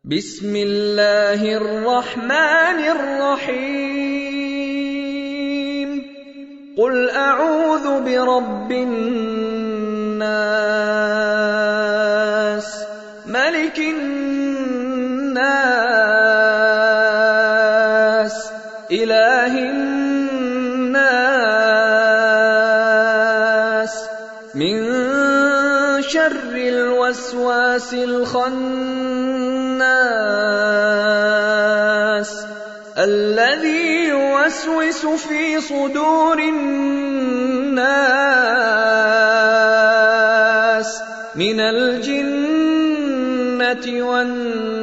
بسم الله الرحمن الرحيم قل أعوذ برب الناس ملك الناس إله الناس من شر الوسواس الخناس الذي يوسوس في صدور الناس من الجنة والناس